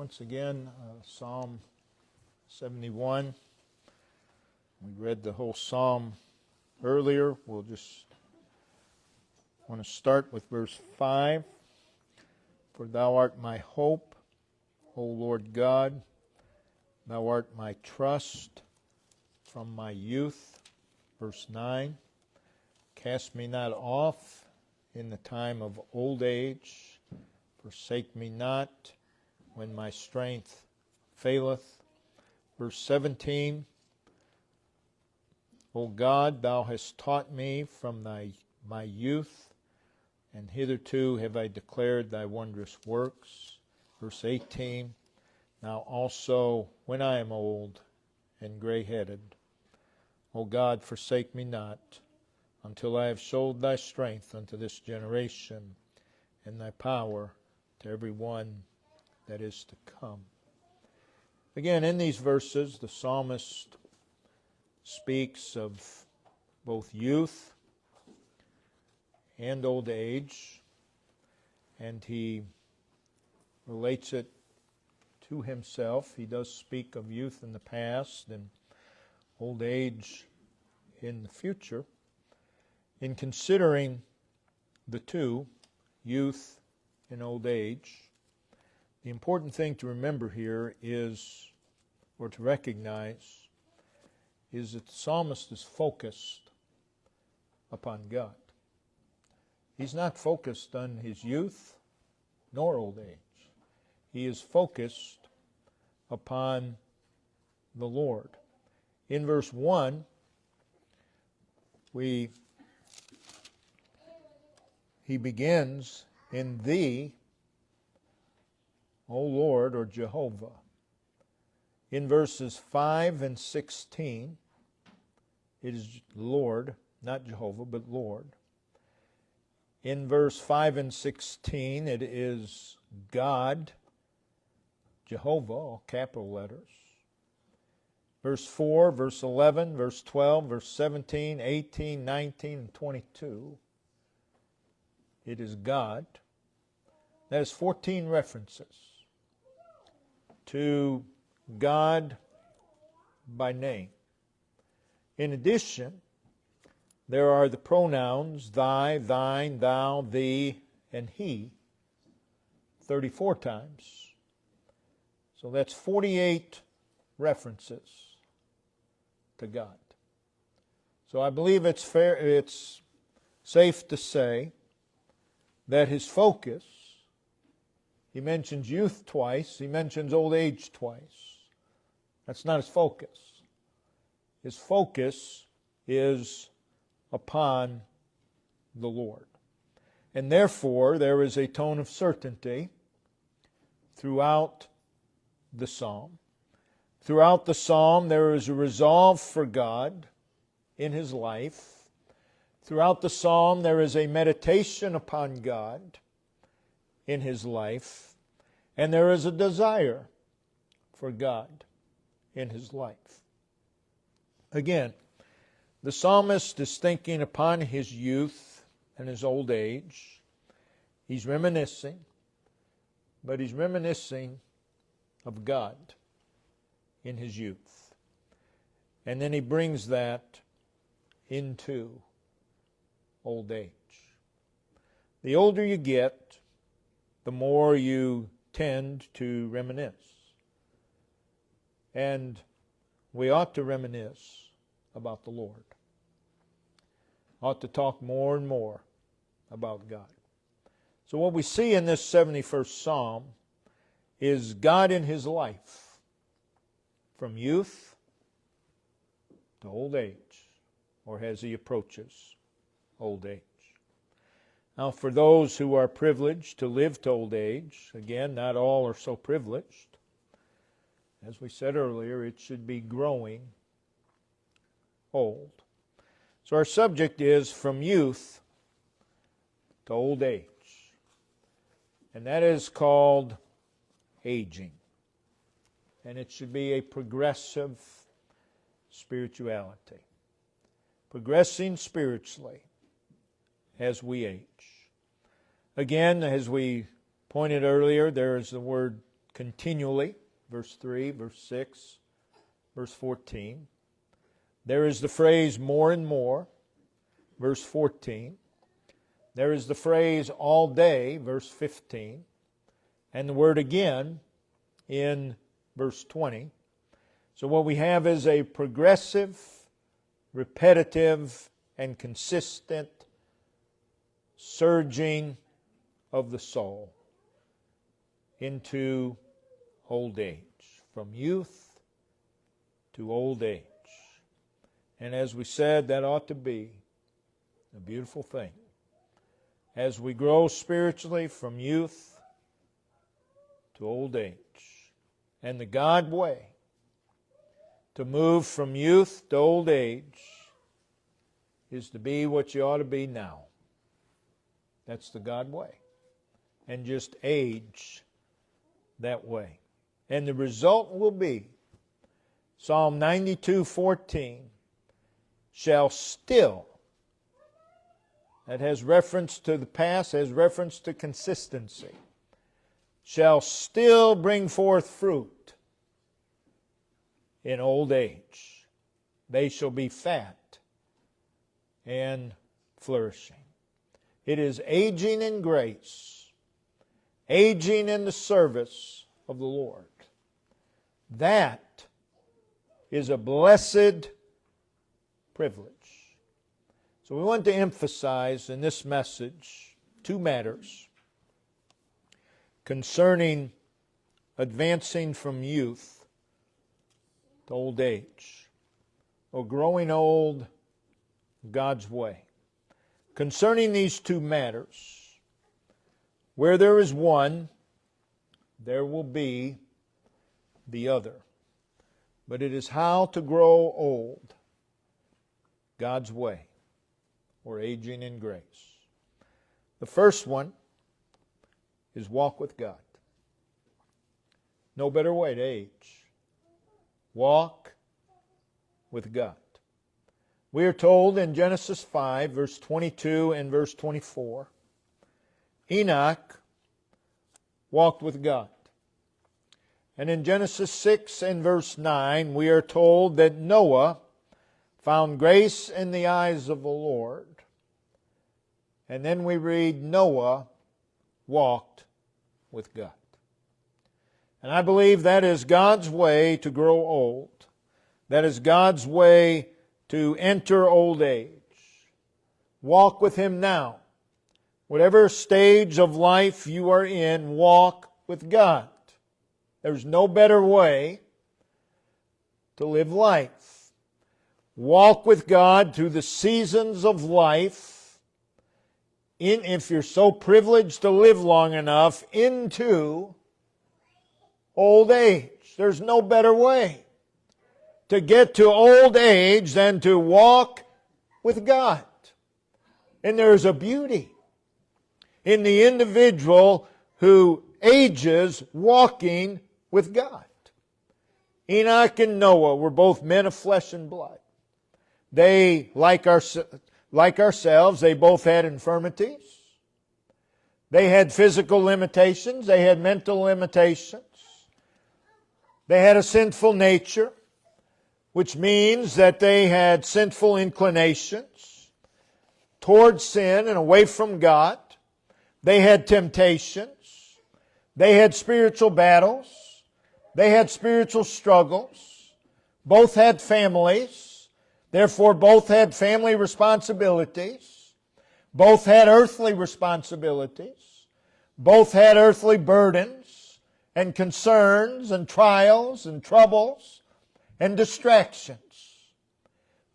once again, Psalm 71. We read the whole psalm earlier. We'll just want to start with verse 5. For thou art my hope, O Lord God. Thou art my trust from my youth. Verse 9. Cast me not off in the time of old age. Forsake me not when my strength faileth. Verse 17. O God, thou hast taught me from my youth, and hitherto have I declared thy wondrous works. Verse 18. Now also, when I am old and gray-headed, O God, forsake me not, until I have showed thy strength unto this generation, and thy power to every one that is to come. Again, in these verses, the psalmist speaks of both youth and old age, and he relates it to himself. He does speak of youth in the past and old age in the future. In considering the two, youth and old age, the important thing to remember here is, or to recognize, is that the psalmist is focused upon God. He's not focused on his youth nor old age. He is focused upon the Lord. In verse 1, he begins, in thee, O Lord, or Jehovah. In verses 5 and 16, it is Lord, not Jehovah, but Lord. In verse 5 and 16, it is God, Jehovah, all capital letters. Verse 4, verse 11, verse 12, verse 17, 18, 19, and 22, it is God. That is 14 references to God by name. In addition, there are the pronouns thy, thine, thou, thee, and he 34 times. So that's 48 references to God. So I believe it's safe to say that his focus, he mentions youth twice, he mentions old age twice. That's not his focus. His focus is upon the Lord. And therefore, there is a tone of certainty throughout the psalm. Throughout the psalm, there is a resolve for God in his life. Throughout the psalm, there is a meditation upon God in his life. And there is a desire for God in his life. Again, the psalmist is thinking upon his youth and his old age. He's reminiscing, but he's reminiscing of God in his youth. And then he brings that into old age. The older you get, the more you tend to reminisce. And we ought to reminisce about the Lord. Ought to talk more and more about God. So what we see in this 71st Psalm is God in his life, from youth to old age, or as he approaches old age. Now, for those who are privileged to live to old age, again, not all are so privileged. As we said earlier, it should be growing old. So our subject is from youth to old age. And that is called aging. And it should be a progressive spirituality. Progressing spiritually as we age. Again, as we pointed earlier, there is the word continually, verse 3, verse 6, verse 14. There is the phrase more and more, verse 14. There is the phrase all day, verse 15. And the word again in verse 20. So what we have is a progressive, repetitive, and consistent surging of the soul into old age, from youth to old age. And as we said, that ought to be a beautiful thing. As we grow spiritually from youth to old age. And the God way to move from youth to old age is to be what you ought to be now. That's the God way. And just age that way. And the result will be, Psalm 92:14, shall still, that has reference to the past, has reference to consistency, shall still bring forth fruit in old age. They shall be fat and flourishing. It is aging in grace, aging in the service of the Lord. That is a blessed privilege. So we want to emphasize in this message two matters concerning advancing from youth to old age, or growing old God's way. Concerning these two matters, where there is one, there will be the other. But it is how to grow old God's way, or aging in grace. The first one is walk with God. No better way to age. Walk with God. We are told in Genesis 5, verse 22 and verse 24, Enoch walked with God. And in Genesis 6 and verse 9, we are told that Noah found grace in the eyes of the Lord. And then we read Noah walked with God. And I believe that is God's way to grow old. That is God's way to enter old age. Walk with Him now. Whatever stage of life you are in, walk with God. There's no better way to live life. Walk with God through the seasons of life, if you're so privileged to live long enough, into old age. There's no better way to get to old age than to walk with God. And there's a beauty in the individual who ages walking with God. Enoch and Noah were both men of flesh and blood. They, like ourselves, they both had infirmities. They had physical limitations. They had mental limitations. They had a sinful nature, which means that they had sinful inclinations towards sin and away from God. They had temptations. They had spiritual battles. They had spiritual struggles. Both had families. Therefore, both had family responsibilities. Both had earthly responsibilities. Both had earthly burdens and concerns and trials and troubles and distractions.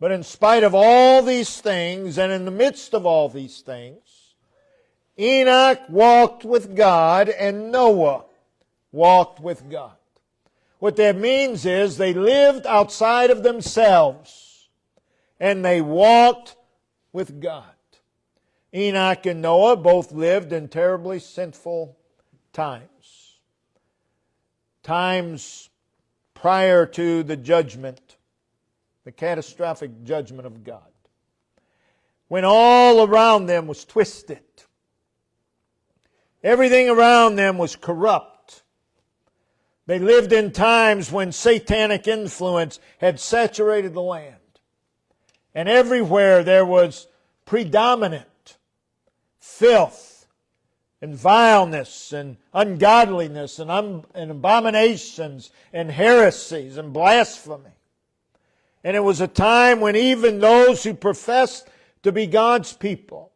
But in spite of all these things, and in the midst of all these things, Enoch walked with God and Noah walked with God. What that means is they lived outside of themselves and they walked with God. Enoch and Noah both lived in terribly sinful times. Times prior to the judgment, the catastrophic judgment of God. When all around them was twisted. Everything around them was corrupt. They lived in times when satanic influence had saturated the land. And everywhere there was predominant filth and vileness and ungodliness and abominations and heresies and blasphemy. And it was a time when even those who professed to be God's people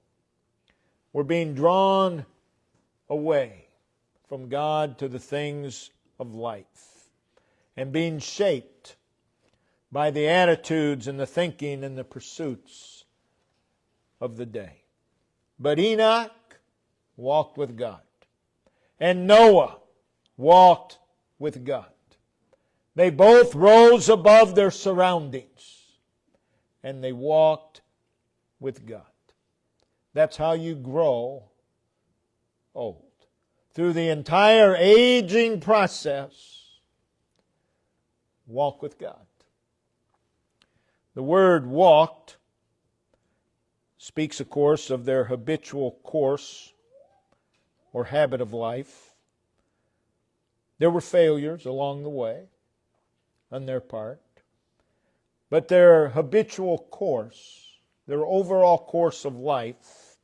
were being drawn away from God to the things of life and being shaped by the attitudes and the thinking and the pursuits of the day. But Enoch walked with God, and Noah walked with God. They both rose above their surroundings, and they walked with God. That's how you grow old. Through the entire aging process, walk with God. The word walked speaks, of course, of their habitual course or habit of life. There were failures along the way on their part, but their habitual course, their overall course of life,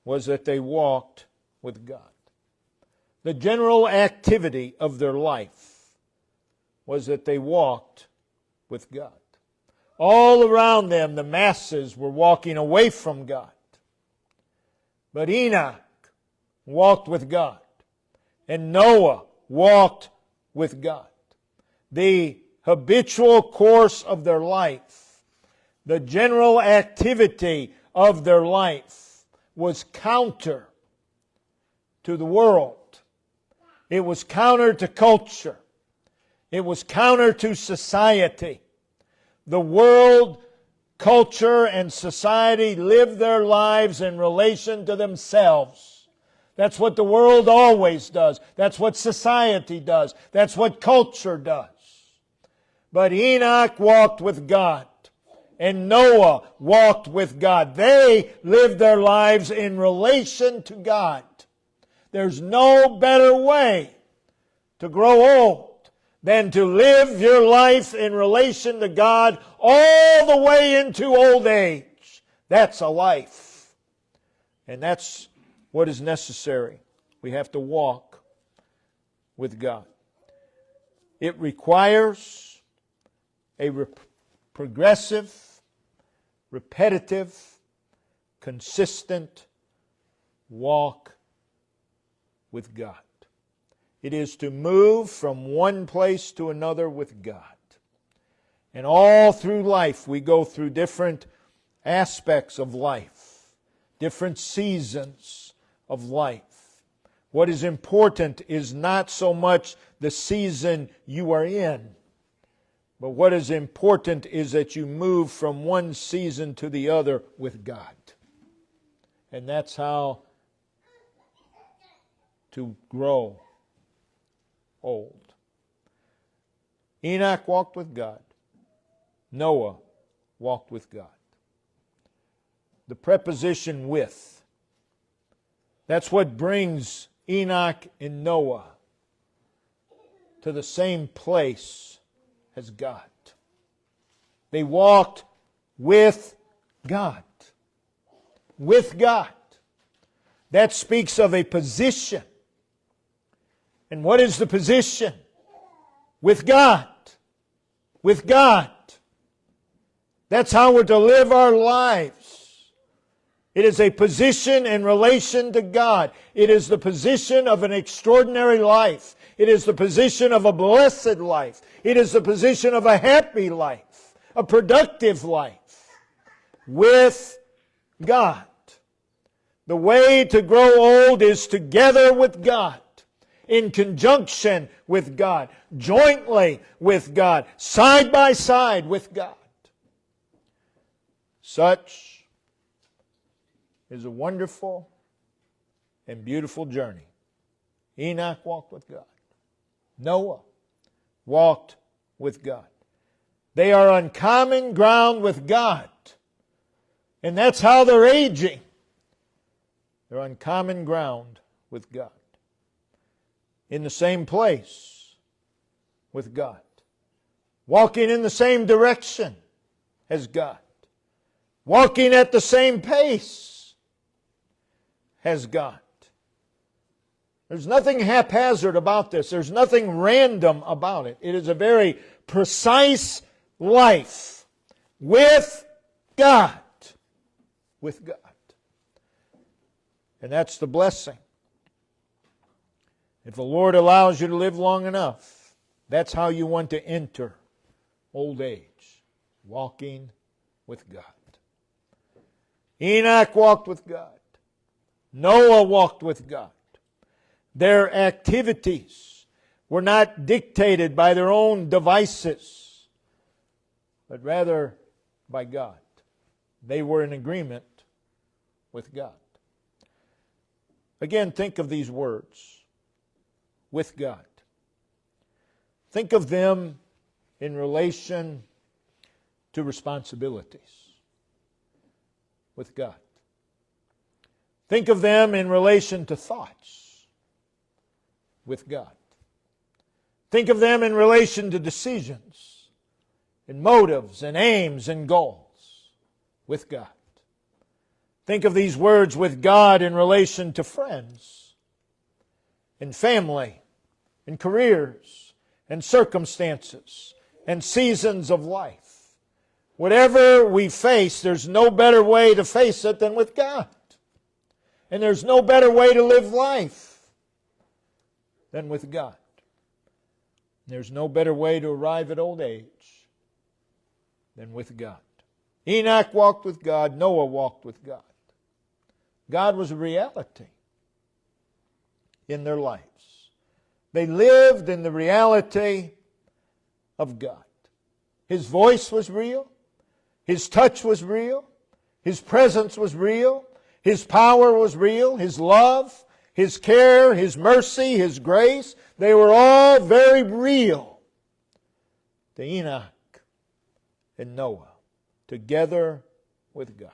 was that they walked with God. The general activity of their life was that they walked with God. All around them, the masses were walking away from God. But Enoch walked with God, and Noah walked with God. The habitual course of their life, the general activity of their life was counter to the world. It was counter to culture. It was counter to society. The world, culture, and society live their lives in relation to themselves. That's what the world always does. That's what society does. That's what culture does. But Enoch walked with God, and Noah walked with God. They lived their lives in relation to God. There's no better way to grow old than to live your life in relation to God all the way into old age. That's a life. And that's what is necessary. We have to walk with God. It requires a progressive, repetitive, consistent walk with God. It is to move from one place to another with God. And all through life, we go through different aspects of life, different seasons of life. What is important is not so much the season you are in, but what is important is that you move from one season to the other with God. And that's how to grow old. Enoch walked with God. Noah walked with God. The preposition with, that's what brings Enoch and Noah to the same place as God. They walked with God. With God. That speaks of a position. And what is the position? With God. With God. That's how we're to live our lives. It is a position in relation to God. It is the position of an extraordinary life. It is the position of a blessed life. It is the position of a happy life, a productive life. With God. The way to grow old is together with God, in conjunction with God, jointly with God, side by side with God. Such is a wonderful and beautiful journey. Enoch walked with God. Noah walked with God. They are on common ground with God. And that's how they're aging. They're on common ground with God. In the same place, with God. Walking in the same direction as God. Walking at the same pace as God. There's nothing haphazard about this. There's nothing random about it. It is a very precise life with God. With God. And that's the blessing. If the Lord allows you to live long enough, that's how you want to enter old age. Walking with God. Enoch walked with God. Noah walked with God. Their activities were not dictated by their own devices, but rather by God. They were in agreement with God. Again, think of these words. With God. Think of them in relation to responsibilities. With God. Think of them in relation to thoughts. With God. Think of them in relation to decisions and motives and aims and goals. With God. Think of these words with God in relation to friends and family and careers and circumstances and seasons of life. Whatever we face, there's no better way to face it than with God. And there's no better way to live life than with God. There's no better way to arrive at old age than with God. Enoch walked with God. Noah walked with God. God was a reality in their lives. They lived in the reality of God. His voice was real. His touch was real. His presence was real. His power was real. His love, His care, His mercy, His grace, they were all very real to Enoch and Noah, together with God.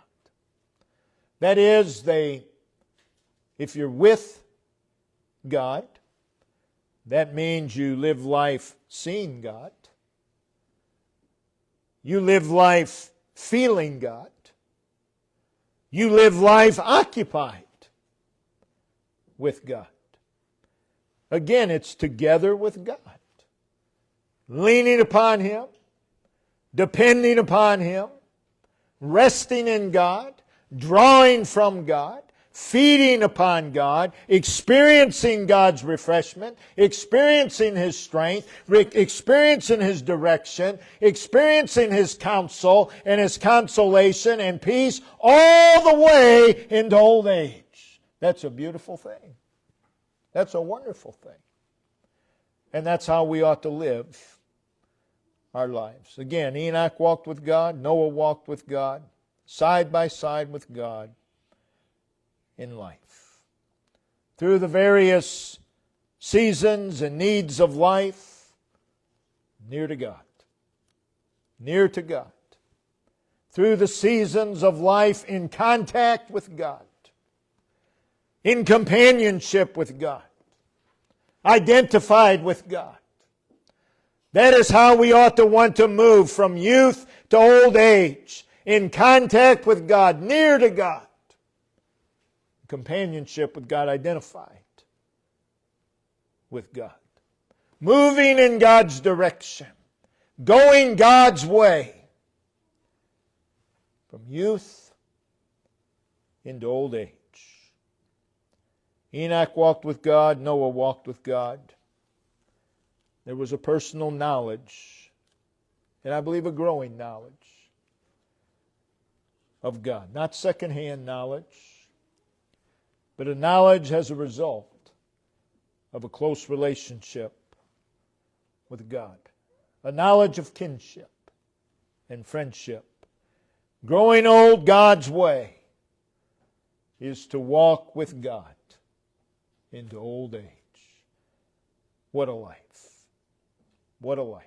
That is, if you're with God, that means you live life seeing God. You live life feeling God. You live life occupied with God. Again, it's together with God. Leaning upon Him, depending upon Him, resting in God, drawing from God, feeding upon God, experiencing God's refreshment, experiencing His strength, experiencing His direction, experiencing His counsel and His consolation and peace all the way into old age. That's a beautiful thing. That's a wonderful thing. And that's how we ought to live our lives. Again, Enoch walked with God, Noah walked with God, side by side with God in life. Through the various seasons and needs of life, near to God. Near to God. Through the seasons of life in contact with God. In companionship with God. Identified with God. That is how we ought to want to move from youth to old age. In contact with God, near to God. Companionship with God, identified with God. Moving in God's direction. Going God's way. From youth into old age. Enoch walked with God, Noah walked with God. There was a personal knowledge, and I believe a growing knowledge of God. Not secondhand knowledge, but a knowledge as a result of a close relationship with God. A knowledge of kinship and friendship. Growing old God's way is to walk with God into old age. What a life. What a life.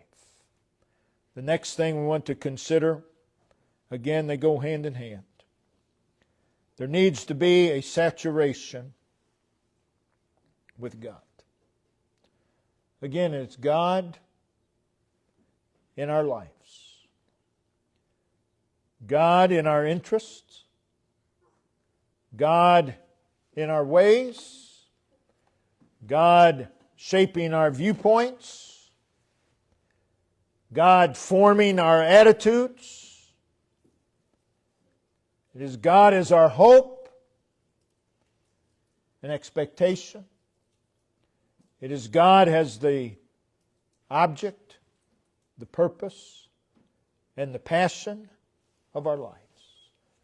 The next thing we want to consider, again, they go hand in hand. There needs to be a saturation with God. Again, it's God in our lives. God in our interests, God in our ways, God shaping our viewpoints, God forming our attitudes. It is God as our hope and expectation. It is God as the object, the purpose, and the passion of our lives,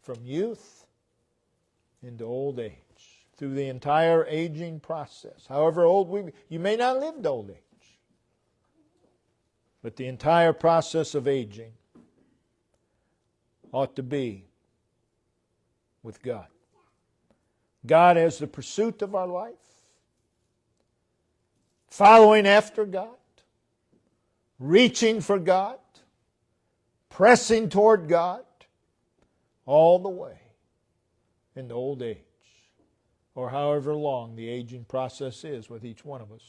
from youth into old age, through the entire aging process. However old you may not live to old age, but the entire process of aging ought to be with God. God as the pursuit of our life, following after God, reaching for God, pressing toward God, all the way into old age, or however long the aging process is with each one of us.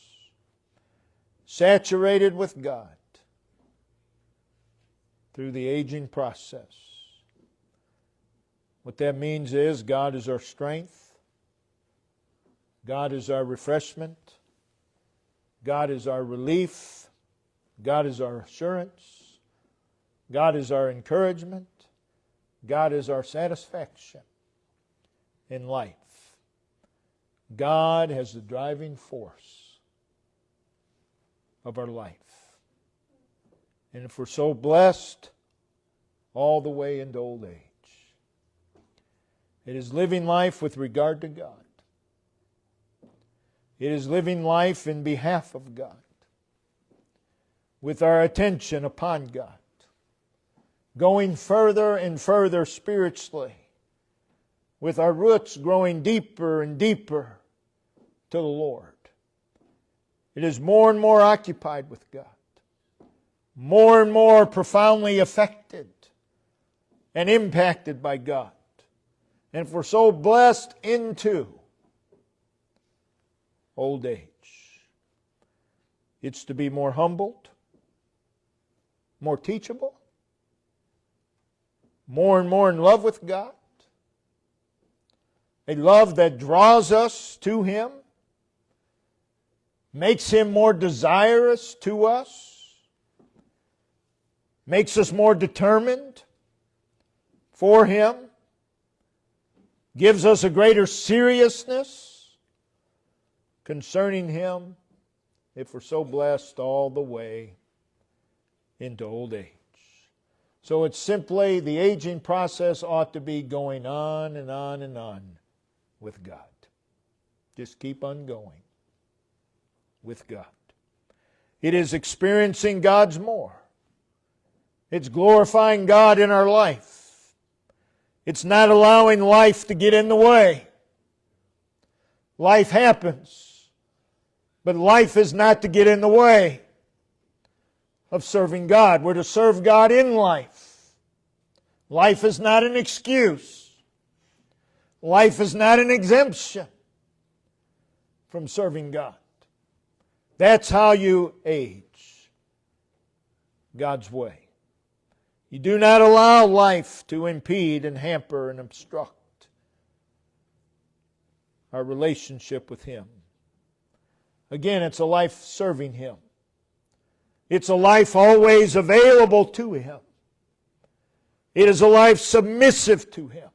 Saturated with God through the aging process. What that means is God is our strength, God is our refreshment, God is our relief, God is our assurance, God is our encouragement, God is our satisfaction in life. God has the driving force of our life. And if we're so blessed, all the way into old age, it is living life with regard to God. It is living life in behalf of God, with our attention upon God, going further and further spiritually, with our roots growing deeper and deeper to the Lord. It is more and more occupied with God, more and more profoundly affected and impacted by God. And if we're so blessed into old age, it's to be more humbled, more teachable, more and more in love with God, a love that draws us to Him, makes Him more desirous to us, makes us more determined for Him, gives us a greater seriousness concerning Him, if we're so blessed all the way into old age. So it's simply the aging process ought to be going on and on and on with God. Just keep on going with God. It is experiencing God's more. It's glorifying God in our life. It's not allowing life to get in the way. Life happens, but life is not to get in the way of serving God. We're to serve God in life. Life is not an excuse. Life is not an exemption from serving God. That's how you age God's way. You do not allow life to impede and hamper and obstruct our relationship with Him. Again, it's a life serving Him. It's a life always available to Him. It is a life submissive to Him.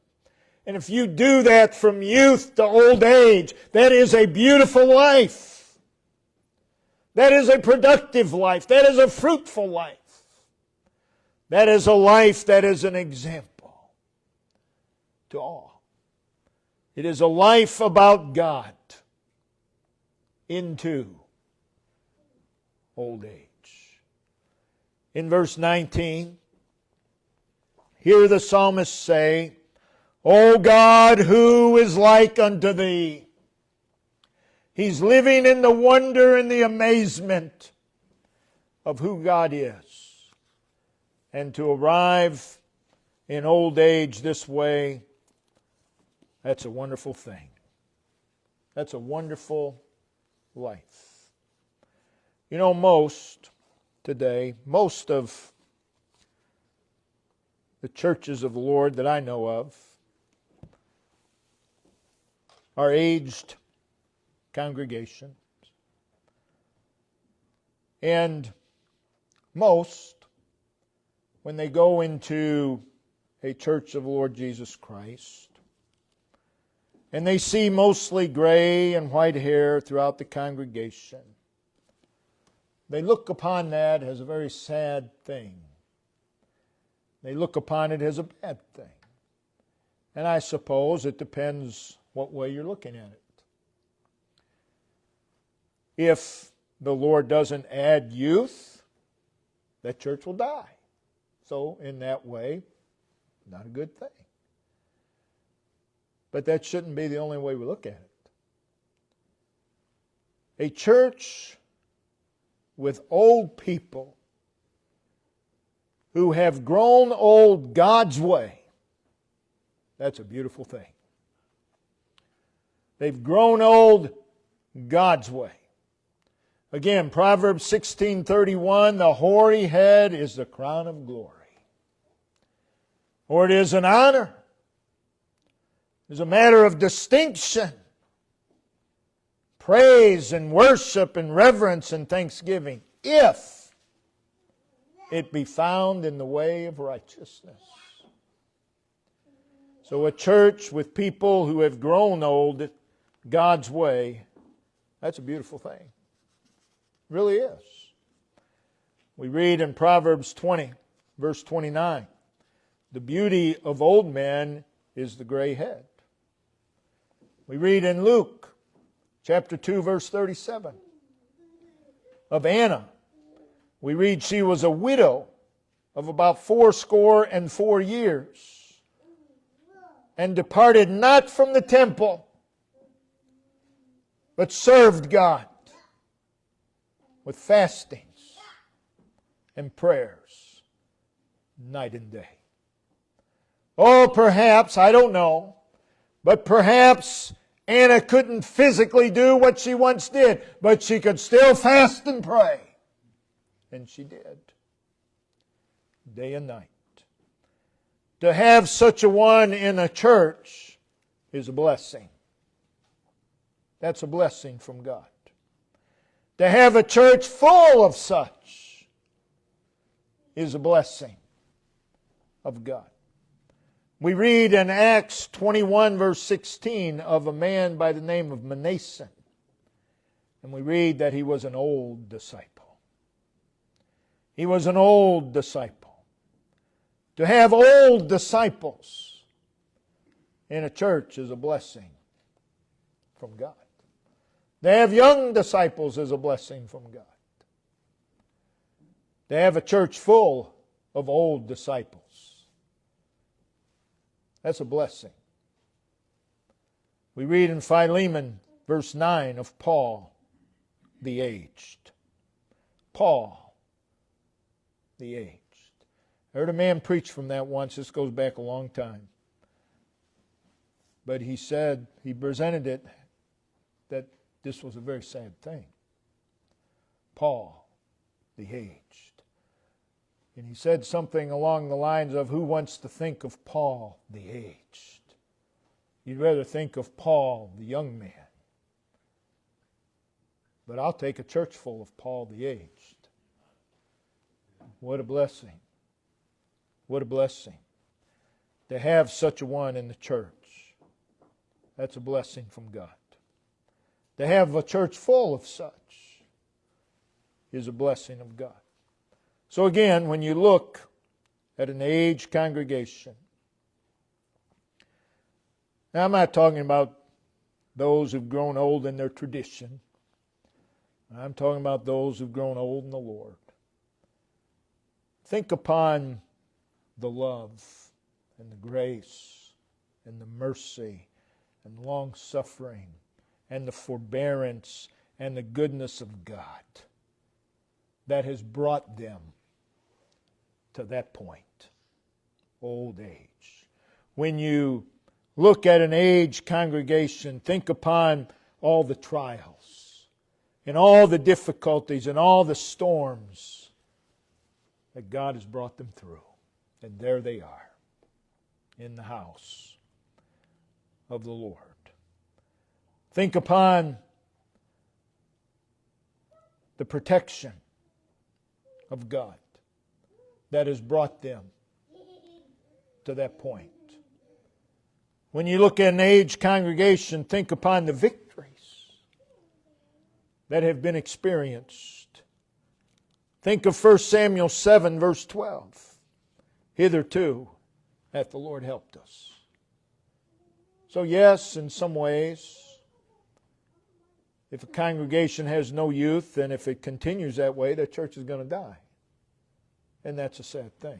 And if you do that from youth to old age, that is a beautiful life. That is a productive life. That is a fruitful life. That is a life that is an example to all. It is a life about God into old age. In verse 19, hear the psalmist say, O God, who is like unto Thee? He's living in the wonder and the amazement of who God is. And to arrive in old age this way, that's a wonderful thing. That's a wonderful life. You know, most of the churches of the Lord that I know of are aged congregations. And most, when they go into a church of the Lord Jesus Christ, and they see mostly gray and white hair throughout the congregation, they look upon that as a very sad thing. They look upon it as a bad thing. And I suppose it depends what way you're looking at it. If the Lord doesn't add youth, that church will die. So in that way, not a good thing. But that shouldn't be the only way we look at it. A church with old people who have grown old God's way, that's a beautiful thing. They've grown old God's way. Again, Proverbs 16:31, the hoary head is the crown of glory. Or it is an honor. It is a matter of distinction. Praise and worship and reverence and thanksgiving, if it be found in the way of righteousness. So a church with people who have grown old God's way, that's a beautiful thing. It really is. We read in Proverbs 20, verse 29, the beauty of old men is the gray head. We read in Luke chapter 2, verse 37, of Anna. We read she was a widow of about 84 years, and departed not from the temple, but served God with fastings and prayers night and day. Oh, perhaps, I don't know, but perhaps Anna couldn't physically do what she once did, but she could still fast and pray. And she did, day and night. To have such a one in a church is a blessing. That's a blessing from God. To have a church full of such is a blessing of God. We read in Acts 21, verse 16, of a man by the name of Manasseh. And we read that he was an old disciple. He was an old disciple. To have old disciples in a church is a blessing from God. To have young disciples is a blessing from God. To have a church full of old disciples, that's a blessing. We read in Philemon, verse 9, of Paul, the aged. Paul, the aged. I heard a man preach from that once. This goes back a long time. But he said, he presented it, that this was a very sad thing. Paul, the aged. And he said something along the lines of, who wants to think of Paul, the aged? You'd rather think of Paul, the young man. But I'll take a church full of Paul, the aged. What a blessing. What a blessing. To have such a one in the church, that's a blessing from God. To have a church full of such is a blessing of God. So again, when you look at an aged congregation, now I'm not talking about those who've grown old in their tradition. I'm talking about those who've grown old in the Lord. Think upon the love and the grace and the mercy and long-suffering and the forbearance and the goodness of God that has brought them to that point, old age. When you look at an aged congregation, think upon all the trials and all the difficulties and all the storms that God has brought them through. And there they are in the house of the Lord. Think upon the protection of God that has brought them to that point. When you look at an aged congregation, think upon the victories that have been experienced. Think of 1 Samuel 7, verse 12. Hitherto hath the Lord helped us. So yes, in some ways, if a congregation has no youth, and if it continues that way, the church is going to die. And that's a sad thing.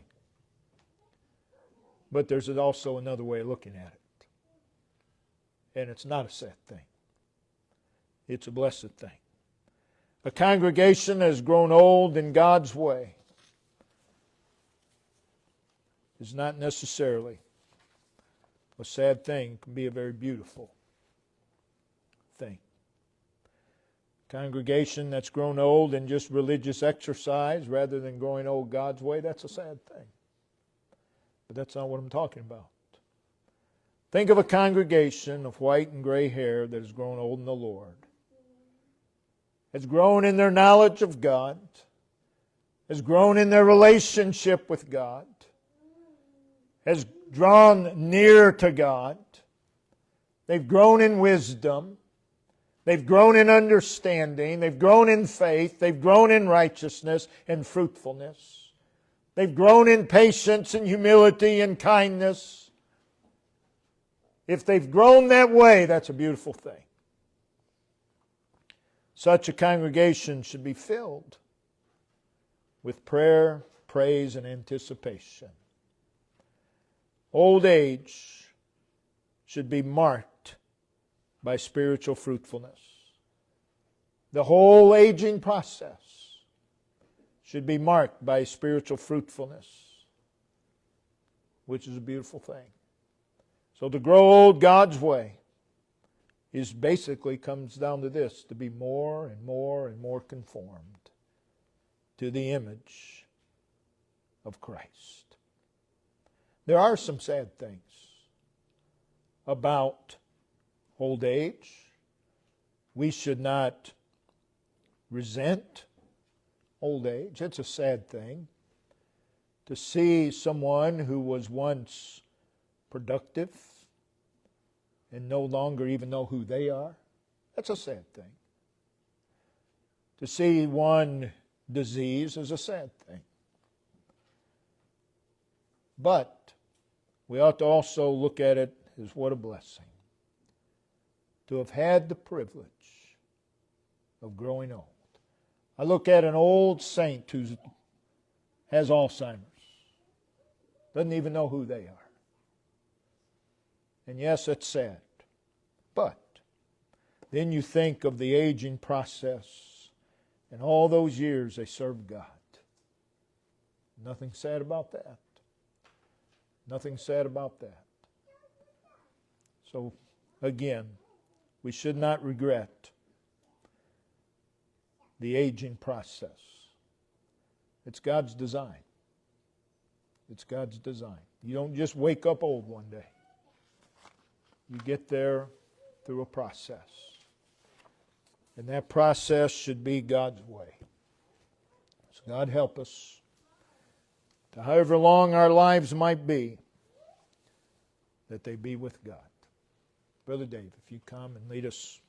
But there's also another way of looking at it. And it's not a sad thing. It's a blessed thing. A congregation that has grown old in God's way is not necessarily a sad thing. It can be a very beautiful thing. Congregation that's grown old in just religious exercise rather than growing old God's way, that's a sad thing. But that's not what I'm talking about. Think of a congregation of white and gray hair that has grown old in the Lord. Has grown in their knowledge of God. Has grown in their relationship with God. Has drawn near to God. They've grown in wisdom. They've grown in understanding. They've grown in faith. They've grown in righteousness and fruitfulness. They've grown in patience and humility and kindness. If they've grown that way, that's a beautiful thing. Such a congregation should be filled with prayer, praise, and anticipation. Old age should be marked by spiritual fruitfulness. The whole aging process should be marked by spiritual fruitfulness, which is a beautiful thing. So to grow old God's way is basically comes down to this, to be more and more and more conformed to the image of Christ. There are some sad things about old age. We should not resent old age. It's a sad thing to see someone who was once productive and no longer even know who they are. That's a sad thing. To see one disease is a sad thing. But we ought to also look at it as what a blessing to have had the privilege of growing old. I look at an old saint who has Alzheimer's, doesn't even know who they are. And yes, it's sad. But then you think of the aging process and all those years they served God. Nothing sad about that. Nothing sad about that. So, again, we should not regret the aging process. It's God's design. It's God's design. You don't just wake up old one day. You get there through a process. And that process should be God's way. So God help us to however long our lives might be, that they be with God. Brother Dave, if you come and lead us